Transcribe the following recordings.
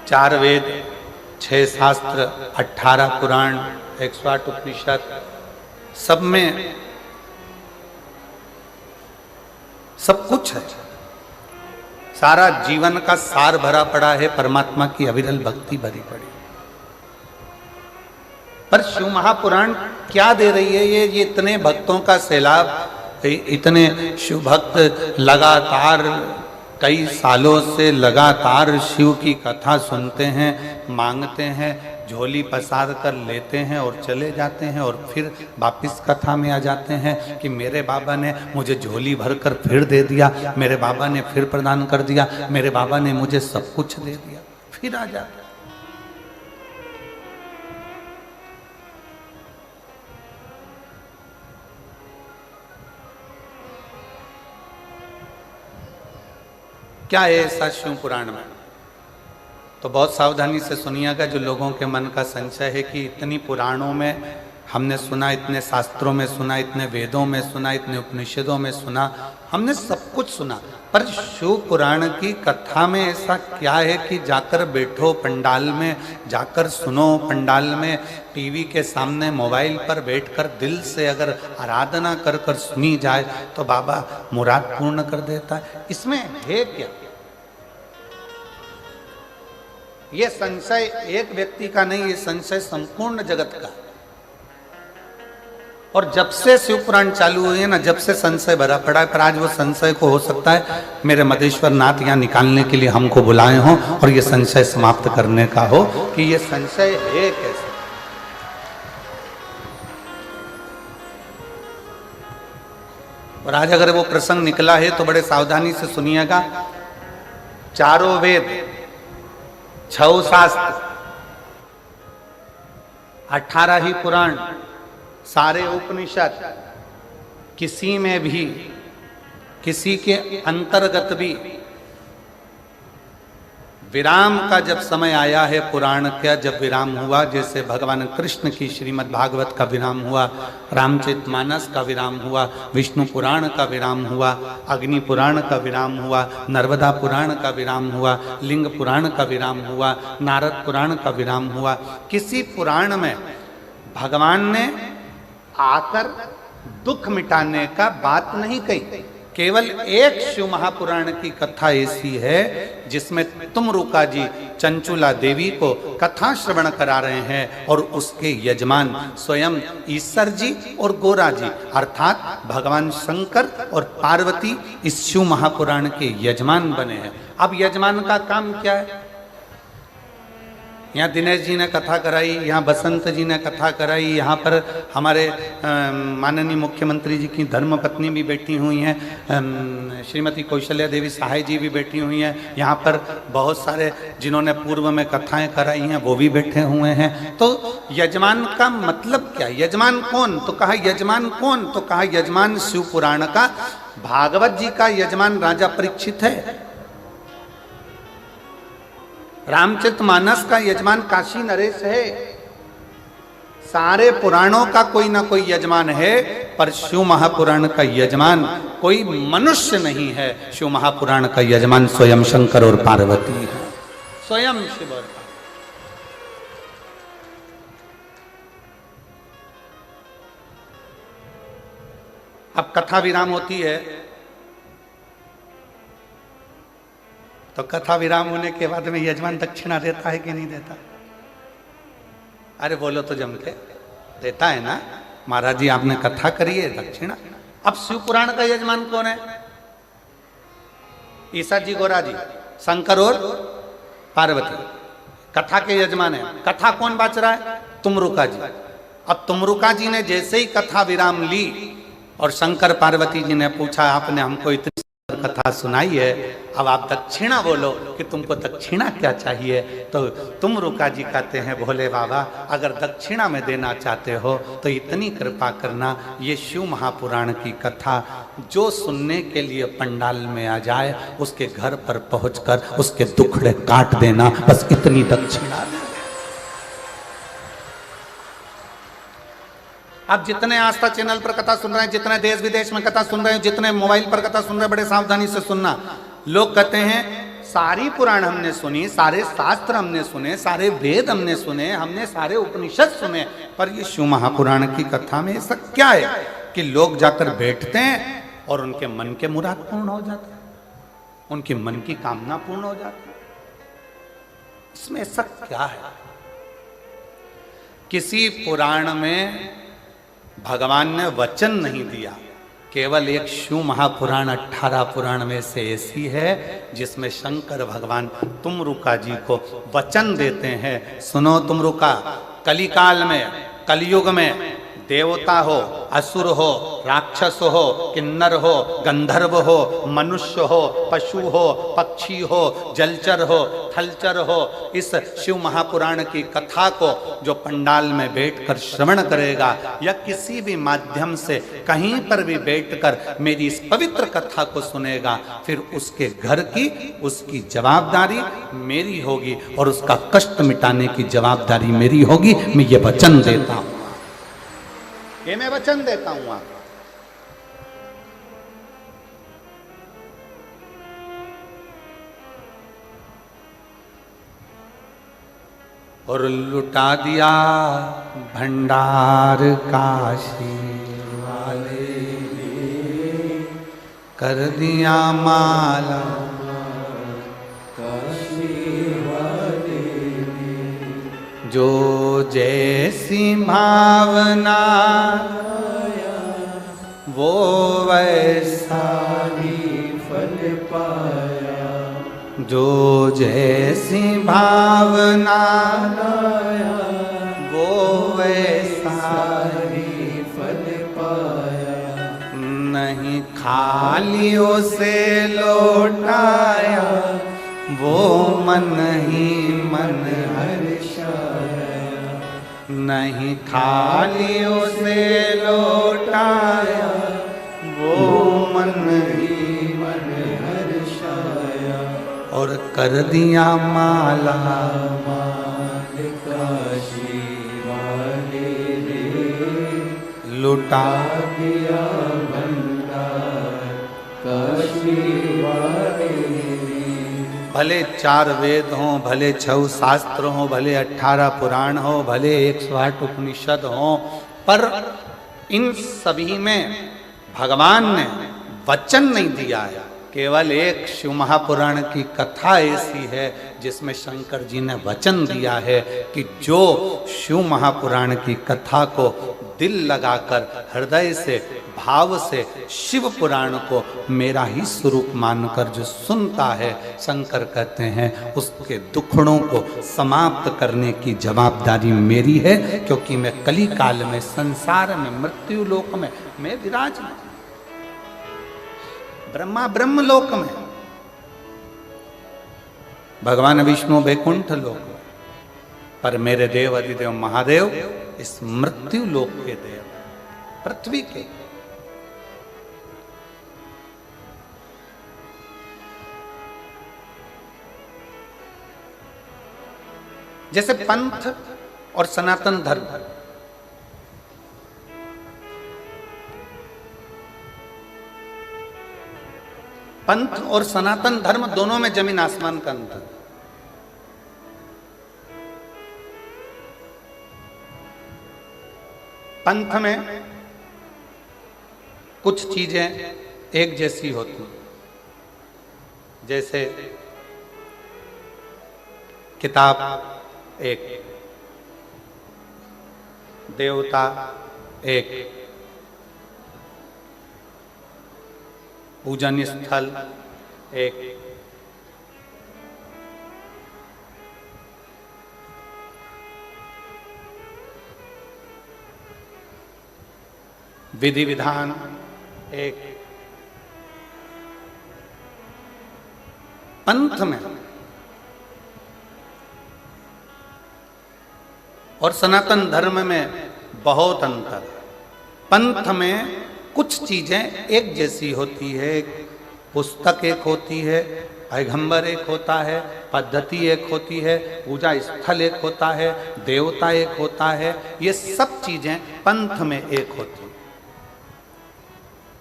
4 वेद, 6 शास्त्र, 18 पुराण, 108 उपनिषद, सब में सब कुछ है। सारा जीवन का सार भरा पड़ा है, परमात्मा की अविरल भक्ति भरी पड़ी। पर शिव महापुराण क्या दे रही है? ये इतने भक्तों का सैलाब, इतने शिव भक्त लगातार कई सालों से लगातार शिव की कथा सुनते हैं, मांगते हैं, झोली पसार कर लेते हैं और चले जाते हैं, और फिर वापिस कथा में आ जाते हैं कि मेरे बाबा ने मुझे झोली भर कर फिर दे दिया, मेरे बाबा ने फिर प्रदान कर दिया, मेरे बाबा ने मुझे सब कुछ दे दिया, फिर आ जाते। क्या है ऐसा शिव पुराण में? तो बहुत सावधानी से सुनिएगा। जो लोगों के मन का संशय है कि इतनी पुराणों में हमने सुना, इतने शास्त्रों में सुना, इतने वेदों में सुना, इतने उपनिषदों में सुना, हमने सब कुछ सुना, पर शिव पुराण की कथा में ऐसा क्या है कि जाकर बैठो पंडाल में, जाकर सुनो पंडाल में, टीवी के सामने मोबाइल पर बैठकर दिल से अगर आराधना कर कर सुनी जाए तो बाबा मुराद पूर्ण कर देता है? इसमें है क्या? ये संशय एक व्यक्ति का नहीं, ये संशय संपूर्ण जगत का। और जब से शिव पुराण चालू हुए ना, जब से संशय भरा पड़ा है। पर आज वो संशय को हो सकता है मेरे मदेश्वर नाथ यहाँ निकालने के लिए हमको बुलाए हों और ये संशय समाप्त करने का हो कि ये संशय है कैसे। और आज अगर वो प्रसंग निकला है तो बड़े सावधानी से सुनिएगा। 4 वेद, 6 शास्त्र, 18 ही पुराण, सारे उपनिषद, किसी में भी, किसी के अंतर्गत भी विराम का जब समय आया है, पुराण का जब विराम हुआ, जैसे भगवान कृष्ण की श्रीमद् भागवत का विराम हुआ, रामचरितमानस का विराम हुआ, विष्णु पुराण का विराम हुआ, अग्नि पुराण का विराम हुआ, नर्मदा पुराण का विराम हुआ, लिंग पुराण का विराम हुआ, नारद पुराण का विराम हुआ, किसी पुराण में भगवान ने आकर दुख मिटाने का बात नहीं कही। केवल एक शिव महापुराण की कथा ऐसी है जिसमें तुमरुका जी चंचुला देवी को कथा श्रवण करा रहे हैं और उसके यजमान स्वयं ईश्वर जी और गोरा जी अर्थात भगवान शंकर और पार्वती इस शिव महापुराण के यजमान बने हैं। अब यजमान का काम क्या है? यहाँ दिनेश जी ने कथा कराई, यहाँ बसंत जी ने कथा कराई, यहाँ पर हमारे माननीय मुख्यमंत्री जी की धर्मपत्नी भी बैठी हुई हैं, श्रीमती कौशल्या देवी सहाय जी भी बैठी हुई हैं, यहाँ पर बहुत सारे जिन्होंने पूर्व में कथाएं कराई हैं वो भी बैठे हुए हैं। तो यजमान का मतलब क्या? यजमान कौन? तो कहा यजमान कौन? तो कहा यजमान शिव पुराण का, भागवत जी का यजमान राजा परीक्षित है, रामचरितमानस का यजमान काशी नरेश है। सारे पुराणों का कोई ना कोई यजमान है, पर शिव महापुराण का यजमान कोई मनुष्य नहीं है। शिव महापुराण का यजमान स्वयं शंकर और पार्वती है, स्वयं शिव और पार्वती। अब कथा विराम होती है तो कथा विराम होने के बाद में यजमान दक्षिणा देता है कि नहीं देता? अरे बोलो तो जम के, देता है ना। महाराज जी आपने कथा करी है, दक्षिणा। अब शिव पुराण का यजमान कौन है? ईसा जी, गोरा जी, शंकर और पार्वती कथा के यजमान है। कथा कौन बाच रहा है? तुमरुका जी। अब तुमरुका जी ने जैसे ही कथा विराम ली और शंकर पार्वती जी ने पूछा आपने हमको इतनी कथा सुनाई है, अब आप दक्षिणा बोलो कि तुमको दक्षिणा क्या चाहिए। तो तुमरुका जी कहते हैं भोले बाबा अगर दक्षिणा में देना चाहते हो तो इतनी कृपा करना, ये शिव महापुराण की कथा जो सुनने के लिए पंडाल में आ जाए उसके घर पर पहुंचकर उसके दुखड़े काट देना, बस इतनी दक्षिणा। आप जितने आस्था चैनल पर कथा सुन रहे हैं, जितने देश विदेश में कथा सुन रहे हैं, जितने मोबाइल पर कथा सुन रहे हैं, बड़े सावधानी से सुनना। लोग कहते हैं सारी पुराण हमने सुनी, सारे शास्त्र हमने सुने, सारे वेद हमने सुने, हमने सारे उपनिषद सुने, पर ये शिव महापुराण की कथा में ऐसा क्या है कि लोग जाकर बैठते हैं और उनके मन के मुराद पूर्ण हो जाते हैं, उनकी मन की कामना पूर्ण हो जाती है। इसमें ऐसा क्या है? किसी पुराण में भगवान ने वचन नहीं दिया, केवल एक शिव महापुराण 18 पुराण में से ऐसी है जिसमें शंकर भगवान तुमरुका जी को वचन देते हैं, सुनो तुमरुका, कलिकाल में, कलयुग में देवता हो, असुर हो, राक्षस हो, किन्नर हो, गंधर्व हो, मनुष्य हो, पशु हो, पक्षी हो, जलचर हो, थलचर हो, इस शिव महापुराण की कथा को जो पंडाल में बैठकर श्रवण करेगा या किसी भी माध्यम से कहीं पर भी बैठकर मेरी इस पवित्र कथा को सुनेगा, फिर उसके घर की, उसकी जवाबदारी मेरी होगी और उसका कष्ट मिटाने की जवाबदारी मेरी होगी। मैं ये वचन देता हूं, ये मैं वचन देता हूं आपको। और लुटा दिया भंडार काशी वाले, कर दिया माला जो जैसी भावना वो वैसा ही फल पाया, जो जैसी भावना वो वैसा ही फल पाया, नहीं खालियों से लौटाया वो मन ही मन हर्षाया, नहीं खालियों से लौटाया वो मन ही मन हर्षाया, और कर दिया माला माल काशी वाले रे, लुटा दिया भंडार काशी वाले। भले 4 वेद हों, भले 6 शास्त्र हों, भले 18 पुराण हो, भले 108 उपनिषद हों, पर इन सभी में भगवान ने वचन नहीं दिया है। केवल एक शिव महापुराण की कथा ऐसी है जिसमें शंकर जी ने वचन दिया है कि जो शिव महापुराण की कथा को दिल लगाकर, हृदय से, भाव से शिव पुराण को मेरा ही स्वरूप मानकर जो सुनता है, शंकर कहते हैं उसके दुखड़ों को समाप्त करने की जवाबदारी मेरी है, क्योंकि मैं कली काल में, संसार में, मृत्यु लोक में मैं विराजमान, ब्रह्मा ब्रह्म लोक में, भगवान विष्णु वैकुंठ लोक में, पर मेरे देव अधिदेव महादेव इस मृत्यु लोक के देव, पृथ्वी के। जैसे पंथ और सनातन धर्म, पंथ और सनातन धर्म दोनों में जमीन आसमान का अंतर। पंथ में कुछ चीजें एक जैसी होती, जैसे किताब एक, देवता एक, पूजन स्थल एक, विधि विधान एक। पंथ में और सनातन धर्म में बहुत अंतर। पंथ में कुछ चीजें एक जैसी होती है, पुस्तक एक होती है, पैगंबर एक होता है, पद्धति एक होती है, पूजा स्थल एक होता है, देवता एक होता है, ये सब चीजें पंथ में एक होती है।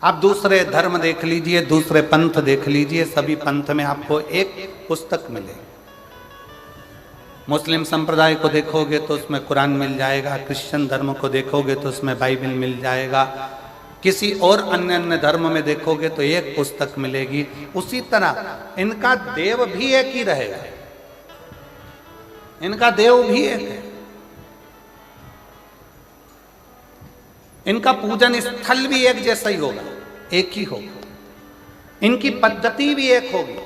आप दूसरे धर्म देख लीजिए, दूसरे पंथ देख लीजिए, सभी पंथ में आपको एक पुस्तक मिलेगी। मुस्लिम संप्रदाय को देखोगे तो उसमें कुरान मिल जाएगा, क्रिश्चियन धर्म को देखोगे तो उसमें बाइबल मिल जाएगा, किसी और अन्य धर्म में देखोगे तो एक पुस्तक मिलेगी। उसी तरह इनका देव भी एक ही रहेगा, इनका देव भी एक है, इनका पूजन स्थल भी एक जैसा ही होगा, एक ही होगा, इनकी पद्धति भी एक होगी,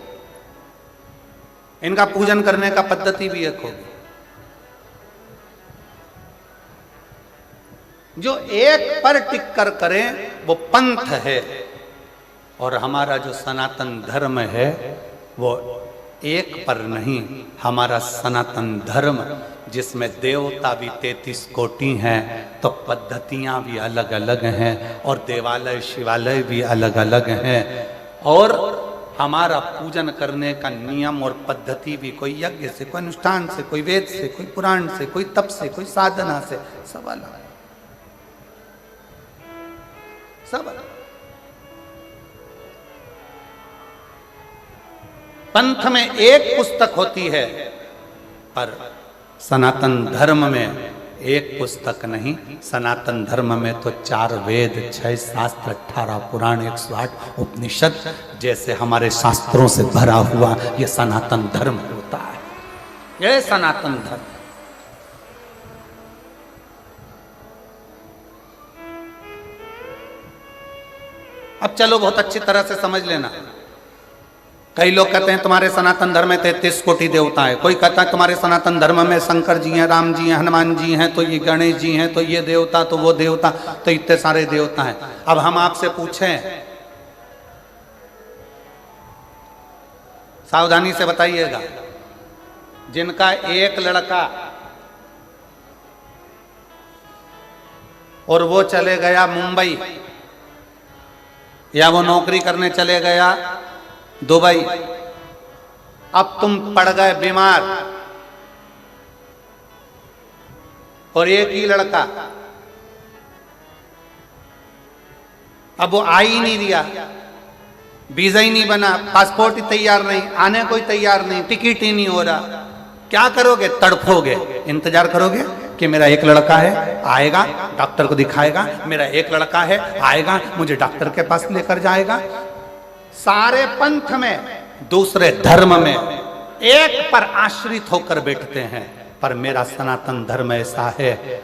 इनका पूजन करने का पद्धति भी एक होगी। जो एक पर टिक कर करें वो पंथ है, और हमारा जो सनातन धर्म है वो एक पर नहीं, हमारा सनातन धर्म जिसमें देवता भी 33 कोटि हैं, तो पद्धतियां भी अलग अलग हैं, और देवालय शिवालय भी अलग अलग हैं, और हमारा पूजन करने का नियम और पद्धति भी कोई यज्ञ से, कोई अनुष्ठान से, कोई वेद से, कोई पुराण से, कोई तप से, कोई साधना से, सब अलग, सब अलग। पंथ में एक पुस्तक होती है, पर सनातन धर्म में एक पुस्तक नहीं। सनातन धर्म में तो 4 वेद, 6 शास्त्र, 18 पुराण, 108 उपनिषद जैसे हमारे शास्त्रों से भरा हुआ ये सनातन धर्म होता है, ये सनातन धर्म। अब चलो बहुत अच्छी तरह से समझ लेना। कई लोग कहते हैं तुम्हारे सनातन धर्म में 33 कोटि देवता है, कोई कहता है तुम्हारे सनातन धर्म में शंकर जी हैं, राम जी हैं, हनुमान जी हैं, तो ये गणेश जी हैं, तो ये देवता, तो वो देवता, तो इतने सारे देवता हैं। अब हम आपसे पूछें, सावधानी से बताइएगा, जिनका एक लड़का और वो चले गया मुंबई, या वो नौकरी करने चले गया दुबई, अब तुम पड़ गए बीमार, और एक ही लड़का, अब वो आ ही नहीं दिया, वीजा ही नहीं बना, पासपोर्ट ही तैयार नहीं, आने कोई तैयार नहीं, टिकट ही नहीं हो रहा, क्या करोगे? तड़फोगे, इंतजार करोगे कि मेरा एक लड़का है, आएगा, डॉक्टर को दिखाएगा, मेरा एक लड़का है, आएगा, मुझे डॉक्टर के पास लेकर जाएगा। सारे पंथ में, दूसरे धर्म में एक पर आश्रित होकर बैठते हैं, पर मेरा सनातन धर्म ऐसा है,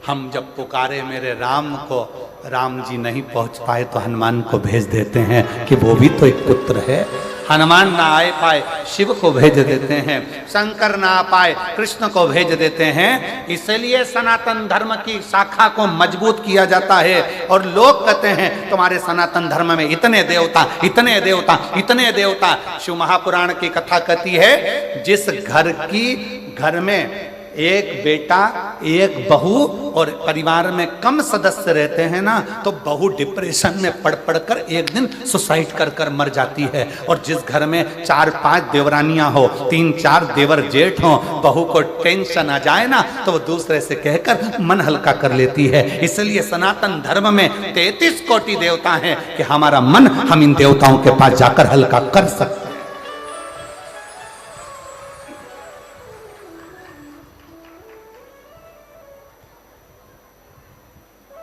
हम जब पुकारे मेरे राम को, राम जी नहीं पहुंच पाए तो हनुमान को भेज देते हैं कि वो भी तो एक पुत्र है। हनुमान ना आए पाए, शिव को भेज देते हैं, शंकर ना आ पाए, कृष्ण को भेज देते हैं। इसलिए सनातन धर्म की शाखा को मजबूत किया जाता है। और लोग कहते हैं तुम्हारे सनातन धर्म में इतने देवता, इतने देवता, इतने देवता। शिव महापुराण की कथा कहती है, जिस घर में एक बेटा, एक बहू और परिवार में कम सदस्य रहते हैं ना, तो बहू डिप्रेशन में पड़ कर एक दिन सुसाइड कर मर जाती है। और जिस घर में 4-5 देवरानियां हो, 3-4 देवर जेठ हो, बहू को टेंशन आ जाए ना, तो वो दूसरे से कहकर मन हल्का कर लेती है। इसलिए सनातन धर्म में 33 कोटि देवता हैं कि हमारा मन हम इन देवताओं के पास जाकर हल्का कर सकते हैं।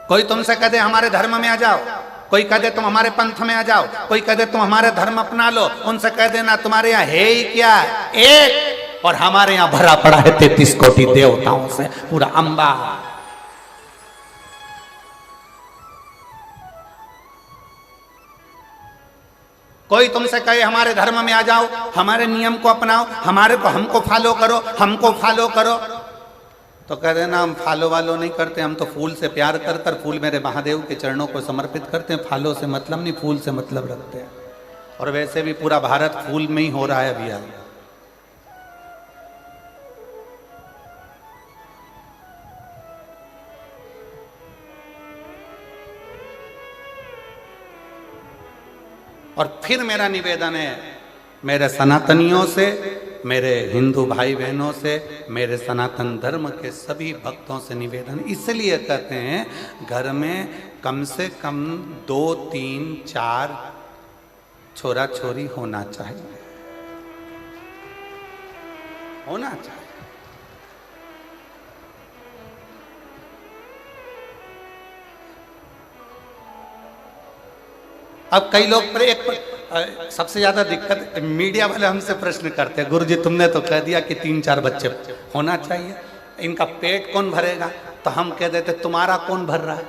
कोई तुमसे कह दे हमारे धर्म में आ जाओ, कोई कह दे तुम हमारे पंथ में आ जाओ, कोई कह दे तुम हमारे धर्म अपना लो, उनसे कह देना तुम्हारे यहाँ है ही क्या, एक, और हमारे यहाँ भरा पड़ा है 33 कोटि देवताओं से पूरा अंबा। कोई तुमसे कहे हमारे धर्म में आ जाओ, हमारे नियम को अपनाओ, हमको फॉलो करो, हमको फॉलो करो, तो कह देना हम फॉलो वालो नहीं करते, हम तो फूल से प्यार कर फूल मेरे महादेव के चरणों को समर्पित करते हैं, फॉलो से मतलब नहीं, फूल से मतलब रखते हैं। और वैसे भी पूरा भारत फूल में ही हो रहा है अभी। और फिर मेरा निवेदन है मेरे सनातनियों से मेरे हिंदू भाई बहनों से, मेरे सनातन धर्म के सभी भक्तों से निवेदन, इसलिए कहते हैं घर में कम से कम 2, 3, 4 छोरा छोरी होना चाहिए, होना चाहिए। अब कई लोग सबसे ज्यादा दिक्कत मीडिया वाले हमसे प्रश्न करते हैं, गुरुजी तुमने तो कह दिया कि 3, 4 बच्चे होना चाहिए, इनका पेट कौन भरेगा? तो हम कह देते तुम्हारा कौन भर रहा है?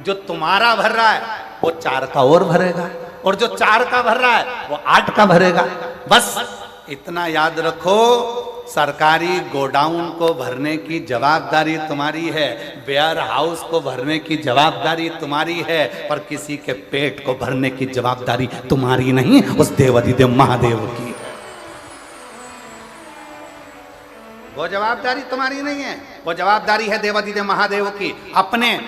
जो तुम्हारा भर रहा है वो 4 का और भरेगा, और जो 4 का भर रहा है वो 8 का भरेगा। बस इतना याद रखो, सरकारी गोडाउन को भरने की जवाबदारी तुम्हारी है, वेयर हाउस को भरने की जवाबदारी तुम्हारी है, पर किसी के पेट को भरने की जवाबदारी तुम्हारी नहीं, उस देवाधिदेव महादेव की है। वो जवाबदारी तुम्हारी नहीं है, वो जवाबदारी है देवाधिदेव महादेव की। अपने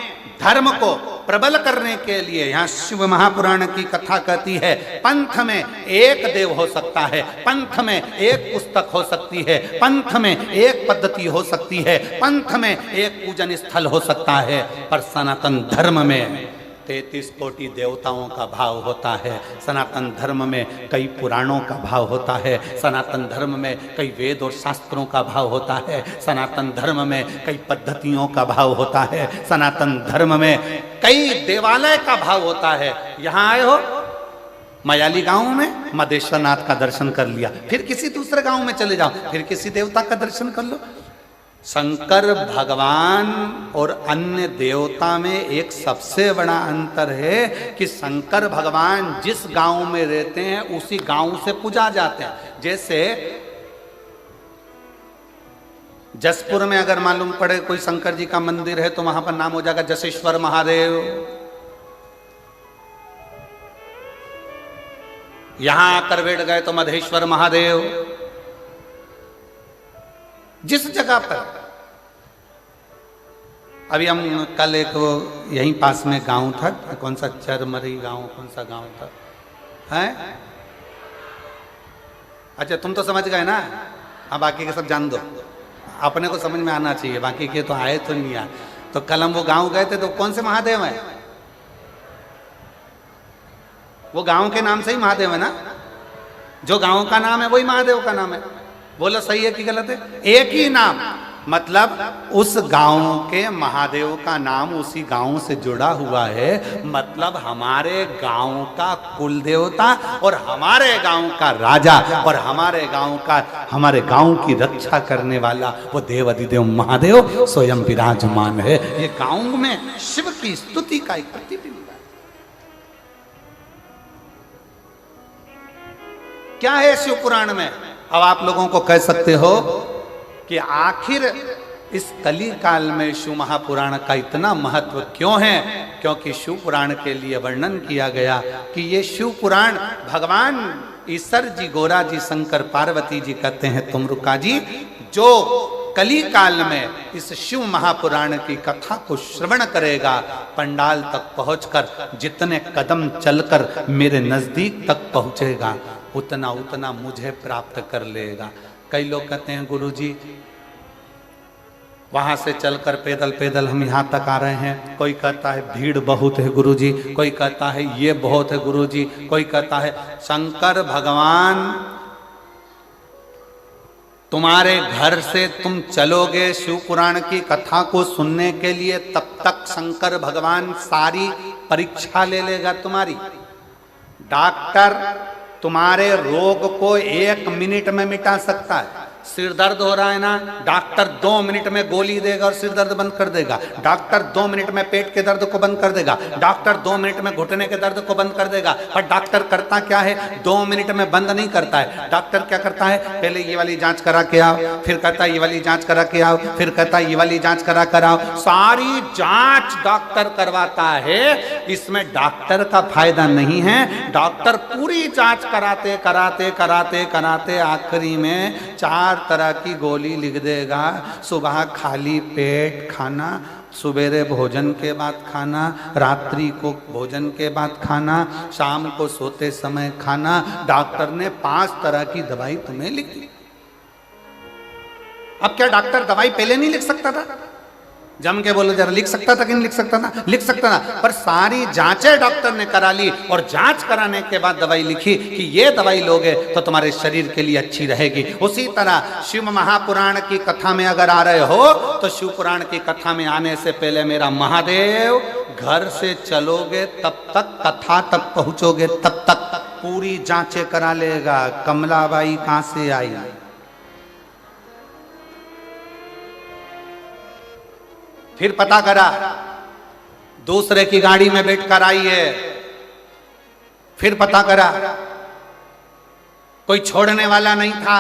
धर्म को प्रबल करने के लिए यहाँ शिव महापुराण की कथा कहती है, पंथ में एक देव हो सकता है, पंथ में एक पुस्तक हो सकती है, पंथ में एक पद्धति हो सकती है, पंथ में एक पूजन स्थल हो सकता है, पर सनातन धर्म में 33 कोटि देवताओं का भाव होता है। सनातन धर्म में कई पुराणों का भाव होता है, सनातन धर्म में कई वेद और शास्त्रों का भाव होता है, सनातन धर्म में कई पद्धतियों का भाव होता है, सनातन धर्म में कई देवालय का भाव होता है। यहाँ आए हो मयाली गांव में मदेश्वर नाथ का दर्शन कर लिया, फिर किसी दूसरे गांव में चले जाओ, फिर किसी देवता का दर्शन कर लो। शंकर भगवान और अन्य देवता में एक सबसे बड़ा अंतर है कि शंकर भगवान जिस गांव में रहते हैं उसी गांव से पूजा जाते हैं। जैसे जसपुर में अगर मालूम पड़े कोई शंकर जी का मंदिर है तो वहां पर नाम हो जाएगा जसेश्वर महादेव, यहां आकर बैठ गए तो मधेश्वर महादेव। जिस जगह पर अभी हम कल एक वो यहीं पास में गांव था, कौन सा चरमरी गांव, कौन सा गांव था है? अच्छा तुम तो समझ गए ना, अब बाकी के सब जान दो, अपने को समझ में आना चाहिए, बाकी के तो आए तो नहीं आए। तो कल हम वो गांव गए थे, तो कौन से महादेव है? वो गांव के नाम से ही महादेव है ना, जो गांव का नाम है वही महादेव का नाम है। बोलो सही है कि गलत है? एक ही नाम, मतलब उस गांव के महादेव का नाम उसी गांव से जुड़ा हुआ है। मतलब हमारे गांव का कुल देवता और हमारे गांव का राजा और हमारे गांव की रक्षा करने वाला वो देव अधिदेव महादेव स्वयं विराजमान है। ये गांव में शिव की स्तुति का एक प्रतिबिंब है। क्या है शिव पुराण में? अब आप लोगों को कह सकते हो कि आखिर इस कली काल में शिव महापुराण का इतना महत्व क्यों है? क्योंकि शिव पुराण के लिए वर्णन किया गया कि ये शिव पुराण भगवान ईश्वर जी, गोरा जी, शंकर पार्वती जी कहते हैं तुमरुका जी, जो कली काल में इस शिव महापुराण की कथा को श्रवण करेगा, पंडाल तक पहुंचकर जितने कदम चलकर मेरे नजदीक तक पहुंचेगा उतना उतना मुझे प्राप्त कर लेगा। कई लोग कहते हैं गुरुजी वहां से चलकर पैदल पैदल हम यहाँ तक आ रहे हैं, कोई कहता है भीड़ बहुत है गुरुजी, कोई कहता है ये बहुत है गुरुजी, कोई कहता है शंकर भगवान तुम्हारे घर से तुम चलोगे शिव पुराण की कथा को सुनने के लिए, तब तक शंकर भगवान सारी परीक्षा ले लेगा तुम्हारी। डॉक्टर तुम्हारे रोग को 1 मिनट में मिटा सकता है। सिर दर्द हो रहा है ना, डॉक्टर 2 मिनट में गोली देगा और सिर दर्द बंद कर देगा। डॉक्टर 2 मिनट में पेट के दर्द को बंद कर देगा। डॉक्टर 2 मिनट में घुटने के दर्द को बंद कर देगा। पर डॉक्टर करता क्या है? 2 मिनट में बंद नहीं करता है। डॉक्टर क्या करता है? पहले ये वाली जांच करा के आओ, फिर कहता है ये वाली जांच करा के आओ, फिर कहता है ये वाली जांच करा कर आओ। सारी जांच डॉक्टर करवाता है। इसमें डॉक्टर का फायदा नहीं है। डॉक्टर पूरी जांच कराते कराते कराते कराते आखिरी में 4 तरह की गोली लिख देगा। सुबह खाली पेट खाना, सवेरे भोजन के बाद खाना, रात्रि को भोजन के बाद खाना, शाम को सोते समय खाना। डॉक्टर ने 5 तरह की दवाई तुम्हें लिखी। अब क्या डॉक्टर दवाई पहले नहीं लिख सकता था? जम के बोलो जरा, लिख सकता था कि नहीं लिख सकता था? लिख सकता था, पर सारी जांचें डॉक्टर ने करा ली और जांच कराने के बाद दवाई लिखी कि ये दवाई लोगे तो तुम्हारे शरीर के लिए अच्छी रहेगी। उसी तरह शिव महापुराण की कथा में अगर आ रहे हो तो शिव पुराण की कथा में आने से पहले मेरा महादेव, घर से चलोगे तब तक, कथा तक पहुंचोगे तब तक पूरी जांचें करा लेगा। कमलाबाई कहां से आई, फिर पता करा दूसरे की गाड़ी में बैठकर आई है, फिर पता करा कोई छोड़ने वाला नहीं था,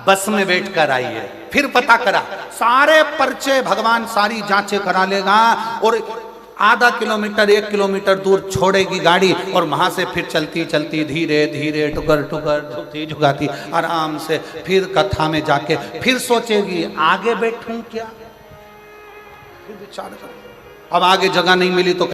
बस में बैठकर आई है, फिर पता करा। सारे पर्चे भगवान सारी जांचें करा लेगा और आधा किलोमीटर 1 किलोमीटर दूर छोड़ेगी गाड़ी और वहां से फिर चलती चलती धीरे धीरे टुकर टुकर झुकती झुकाती आराम से फिर कथा में जाके फिर सोचेगी आगे बैठूं क्या, फिर विचार करो। अब आगे जगह नहीं मिली तो